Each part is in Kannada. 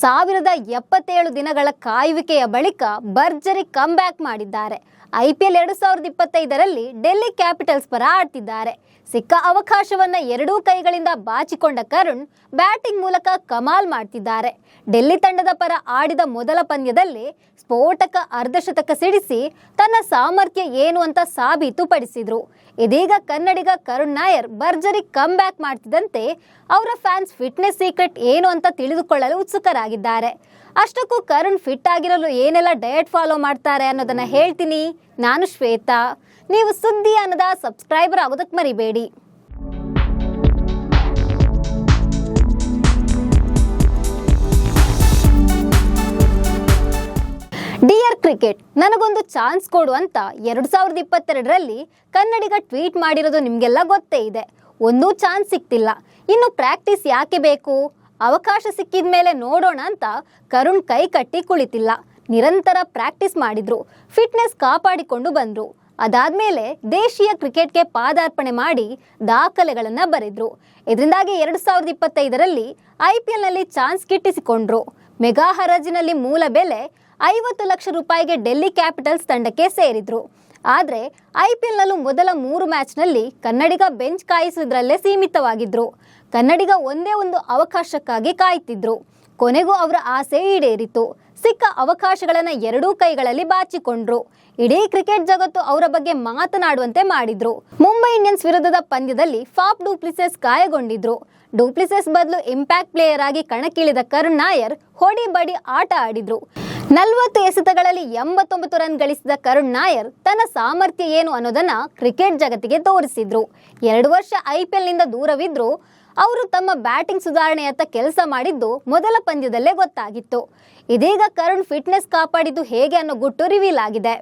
1077 ದಿನಗಳ ಕಾಯುವಿಕೆಯ ಬಳಿಕ ಭರ್ಜರಿ ಕಮ್ಬ್ಯಾಕ್ ಮಾಡಿದ್ದಾರೆ. IPL 2025ರಲ್ಲಿ ಡೆಲ್ಲಿ ಕ್ಯಾಪಿಟಲ್ಸ್ ಪರ ಆಡ್ತಿದ್ದಾರೆ. ಸಿಕ್ಕ ಅವಕಾಶವನ್ನ ಎರಡೂ ಕೈಗಳಿಂದ ಬಾಚಿಕೊಂಡ ಕರುಣ್ ಬ್ಯಾಟಿಂಗ್ ಮೂಲಕ ಕಮಾಲ್ ಮಾಡ್ತಿದ್ದಾರೆ. ಡೆಲ್ಲಿ ತಂಡದ ಪರ ಆಡಿದ ಮೊದಲ ಪಂದ್ಯದಲ್ಲಿ ಸ್ಫೋಟಕ ಅರ್ಧಶತಕ ಸಿಡಿಸಿ ತನ್ನ ಸಾಮರ್ಥ್ಯ ಏನು ಅಂತ ಸಾಬೀತುಪಡಿಸಿದ್ರು. ಇದೀಗ ಕನ್ನಡಿಗ ಕರುಣ್ ನಾಯರ್ ಭರ್ಜರಿ ಕಮ್ ಬ್ಯಾಕ್ ಮಾಡ್ತಿದ್ದಂತೆ ಅವರ ಫ್ಯಾನ್ಸ್ ಫಿಟ್ನೆಸ್ ಸೀಕ್ರೆಟ್ ಏನು ಅಂತ ತಿಳಿದುಕೊಳ್ಳಲು ಉತ್ಸುಕರಾಗಿದ್ದಾರೆ. ಅಷ್ಟಕ್ಕೂ ಕರುಣ್ ಫಿಟ್ ಆಗಿರಲು ಏನೆಲ್ಲ ಡಯಟ್ ಫಾಲೋ ಮಾಡ್ತಾರೆ ಅನ್ನೋದನ್ನ ಹೇಳ್ತೀನಿ. ನಾನು ಶ್ವೇತಾ. ನೀವು ಸುದ್ದಿ ಅನ್ನದ ಸಬ್ಸ್ಕ್ರೈಬರ್ ಆಗೋದಕ್ಕೆ ಮರಿಬೇಡಿ. ಡಿಯರ್ ಕ್ರಿಕೆಟ್, ನನಗೊಂದು ಚಾನ್ಸ್ ಕೊಡು ಅಂತ 2022ರಲ್ಲಿ ಕನ್ನಡಿಗ ಟ್ವೀಟ್ ಮಾಡಿರೋದು ನಿಮಗೆಲ್ಲ ಗೊತ್ತೇ ಇದೆ. ಒಂದೂ ಚಾನ್ಸ್ ಸಿಕ್ತಿಲ್ಲ. ಇನ್ನು ಪ್ರಾಕ್ಟೀಸ್ ಯಾಕೆ ಬೇಕು? ಅವಕಾಶ ಸಿಕ್ಕಿದ ಮೇಲೆ ನೋಡೋಣ ಅಂತ ಕರುಣ್ ಕೈ ಕಟ್ಟಿ ಕುಳಿತಿಲ್ಲ. ನಿರಂತರ ಪ್ರಾಕ್ಟೀಸ್ ಮಾಡಿದ್ರು, ಫಿಟ್ನೆಸ್ ಕಾಪಾಡಿಕೊಂಡು ಬಂದ್ರು. ಅದಾದ್ಮೇಲೆ ದೇಶೀಯ ಕ್ರಿಕೆಟ್ಗೆ ಪಾದಾರ್ಪಣೆ ಮಾಡಿ ದಾಖಲೆಗಳನ್ನ ಬರೆದ್ರು. ಇದರಿಂದಾಗಿ 2025ರಲ್ಲಿ IPLನಲ್ಲಿ ಚಾನ್ಸ್ ಗಿಟ್ಟಿಸಿಕೊಂಡ್ರು. ಮೆಗಾ ಹರಾಜಿನಲ್ಲಿ ಮೂಲ ಬೆಲೆ 50 ಲಕ್ಷ ರೂಪಾಯಿಗೆ ಡೆಲ್ಲಿ ಕ್ಯಾಪಿಟಲ್ಸ್ ತಂಡಕ್ಕೆ ಸೇರಿದ್ರು. ಆದರೆ IPLನಲ್ಲೂ ಮೊದಲ 3 ಮ್ಯಾಚ್ನಲ್ಲಿ ಕನ್ನಡಿಗ ಬೆಂಚ್ ಕಾಯಿಸುವುದರಲ್ಲೇ ಸೀಮಿತವಾಗಿದ್ರು. ಕನ್ನಡಿಗ ಒಂದೇ ಒಂದು ಅವಕಾಶಕ್ಕಾಗಿ ಕಾಯ್ತಿದ್ರು. ಕೊನೆಗೂ ಅವರ ಆಸೆ ಈಡೇರಿತು. ಸಿಕ್ಕ ಅವಕಾಶಗಳನ್ನು ಎರಡೂ ಕೈಗಳಲ್ಲಿ ಬಾಚಿಕೊಂಡ್ರು. ಇಡೀ ಕ್ರಿಕೆಟ್ ಜಗತ್ತು ಅವರ ಬಗ್ಗೆ ಮಾತನಾಡುವಂತೆ ಮಾಡಿದ್ರು. ಮುಂಬೈ ಇಂಡಿಯನ್ಸ್ ವಿರುದ್ಧದ ಪಂದ್ಯದಲ್ಲಿ ಫಾಫ್ ಡು ಪ್ಲೆಸಿಸ್ ಗಾಯಗೊಂಡಿದ್ರು. ಡು ಪ್ಲೆಸಿಸ್ ಬದಲು ಇಂಪ್ಯಾಕ್ಟ್ ಪ್ಲೇಯರ್ ಆಗಿ ಕಣಕ್ಕಿಳಿದ ಕರುಣ್ ನಾಯರ್ ಹೊಡಿ ಬಡಿ ಆಟ ಆಡಿದ್ರು. 40 ಎಸೆತಗಳಲ್ಲಿ 89 ರನ್ ಗಳಿಸಿದ ಕರುಣ್ ನಾಯರ್ ತನ್ನ ಸಾಮರ್ಥ್ಯ ಏನು ಅನ್ನೋದನ್ನ ಕ್ರಿಕೆಟ್ ಜಗತ್ತಿಗೆ ತೋರಿಸಿದ್ರು. 2 ವರ್ಷ IPLನಿಂದ ದೂರವಿದ್ರು. ಅವರು ತಮ್ಮ ಬ್ಯಾಟಿಂಗ್ ಸುಧಾರಣೆಯತ್ತ ಕೆಲಸ ಮಾಡಿದ್ದು ಮೊದಲ ಪಂದ್ಯದಲ್ಲೇ ಗೊತ್ತಾಗಿತ್ತು. ಇದೀಗ ಕರುಣ್ ಫಿಟ್ನೆಸ್ ಕಾಪಾಡಿದ್ದು ಹೇಗೆ ಅನ್ನೋ ಗುಟ್ಟು ರಿವೀಲ್ ಆಗಿದೆ.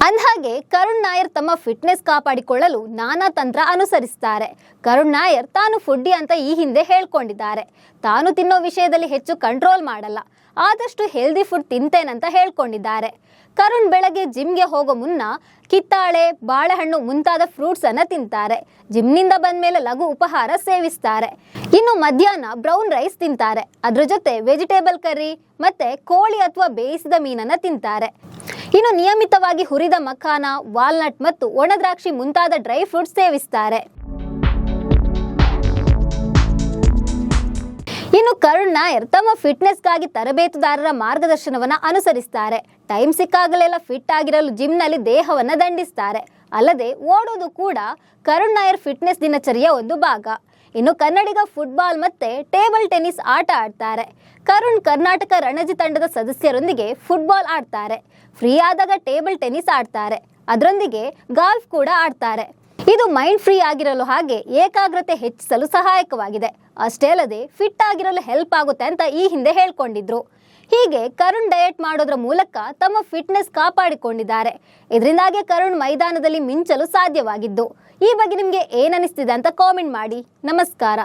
ಅಂದಹಾಗೆ ಕರುಣ್ ನಾಯರ್ ತಮ್ಮ ಫಿಟ್ನೆಸ್ ಕಾಪಾಡಿಕೊಳ್ಳಲು ನಾನಾ ತಂತ್ರ ಅನುಸರಿಸುತ್ತಾರೆ. ಕರುಣ್ ನಾಯರ್ ತಾನು ಫುಡ್ಡಿ ಅಂತ ಈ ಹಿಂದೆ ಹೇಳ್ಕೊಂಡಿದ್ದಾರೆ. ತಾನು ತಿನ್ನೋ ವಿಷಯದಲ್ಲಿ ಹೆಚ್ಚು ಕಂಟ್ರೋಲ್ ಮಾಡಲ್ಲ, ಆದಷ್ಟು ಹೆಲ್ದಿ ಫುಡ್ ತಿಂತೇನಂತ ಹೇಳ್ಕೊಂಡಿದ್ದಾರೆ. ಕರುಣ್ ಬೆಳಗ್ಗೆ ಜಿಮ್ಗೆ ಹೋಗೋ ಮುನ್ನ ಕಿತ್ತಾಳೆ, ಬಾಳೆಹಣ್ಣು ಮುಂತಾದ ಫ್ರೂಟ್ಸ್ ಅನ್ನ ತಿಂತಾರೆ. ಜಿಮ್ನಿಂದ ಬಂದ್ಮೇಲೆ ಲಘು ಉಪಹಾರ ಸೇವಿಸ್ತಾರೆ. ಇನ್ನು ಮಧ್ಯಾಹ್ನ ಬ್ರೌನ್ ರೈಸ್ ತಿಂತಾರೆ. ಅದ್ರ ಜೊತೆ ವೆಜಿಟೇಬಲ್ ಕರಿ ಮತ್ತೆ ಕೋಳಿ ಅಥವಾ ಬೇಯಿಸಿದ ಮೀನನ್ನ ತಿಂತಾರೆ. ಇನ್ನು ನಿಯಮಿತವಾಗಿ ಹುರಿದ ಮಖಾನ, ವಾಲ್ನಟ್ ಮತ್ತು ಒಣದ್ರಾಕ್ಷಿ ಮುಂತಾದ ಡ್ರೈ ಫ್ರೂಟ್ಸ್ ಸೇವಿಸ್ತಾರೆ. ಇನ್ನು ಕರುಣ್ ನಾಯರ್ ತಮ್ಮ ಫಿಟ್ನೆಸ್ಗಾಗಿ ತರಬೇತುದಾರರ ಮಾರ್ಗದರ್ಶನವನ್ನ ಅನುಸರಿಸ್ತಾರೆ. ಟೈಮ್ ಸಿಕ್ಕಾಗಲೆಲ್ಲ ಫಿಟ್ ಆಗಿರಲು ಜಿಮ್ನಲ್ಲಿ ದೇಹವನ್ನ ದಂಡಿಸ್ತಾರೆ. ಅಲ್ಲದೆ ಓಡೋದು ಕೂಡ ಕರುಣ್ ನಾಯರ್ ಫಿಟ್ನೆಸ್ ದಿನಚರಿಯ ಒಂದು ಭಾಗ. ಇನ್ನು ಕನ್ನಡಿಗ ಫುಟ್ಬಾಲ್ ಮತ್ತೆ ಟೇಬಲ್ ಟೆನ್ನಿಸ್ ಆಟ ಆಡ್ತಾರೆ. ಕರುಣ್ ಕರ್ನಾಟಕ ರಣಜಿ ತಂಡದ ಸದಸ್ಯರೊಂದಿಗೆ ಫುಟ್ಬಾಲ್ ಆಡ್ತಾರೆ. ಫ್ರೀ ಆದಾಗ ಟೇಬಲ್ ಟೆನ್ನಿಸ್ ಆಡ್ತಾರೆ. ಅದರೊಂದಿಗೆ ಗಾಲ್ಫ್ ಕೂಡ ಆಡ್ತಾರೆ. ಇದು ಮೈಂಡ್ ಫ್ರೀ ಆಗಿರಲು ಹಾಗೆ ಏಕಾಗ್ರತೆ ಹೆಚ್ಚಿಸಲು ಸಹಾಯಕವಾಗಿದೆ. ಅಷ್ಟೇ ಅಲ್ಲದೆ ಫಿಟ್ ಆಗಿರಲು ಹೆಲ್ಪ್ ಆಗುತ್ತೆ ಅಂತ ಈ ಹಿಂದೆ ಹೇಳ್ಕೊಂಡಿದ್ರು. ಹೀಗೆ ಕರುಣ್ ಡಯಟ್ ಮಾಡೋದ್ರ ಮೂಲಕ ತಮ್ಮ ಫಿಟ್ನೆಸ್ ಕಾಪಾಡಿಕೊಂಡಿದ್ದಾರೆ. ಇದರಿಂದಾಗಿ ಕರುಣ್ ಮೈದಾನದಲ್ಲಿ ಮಿಂಚಲು ಸಾಧ್ಯವಾಗಿದ್ದು. ಈ ಬಗ್ಗೆ ನಿಮಗೆ ಏನನಿಸ್ತಿದೆ ಅಂತ ಕಾಮೆಂಟ್ ಮಾಡಿ. ನಮಸ್ಕಾರ.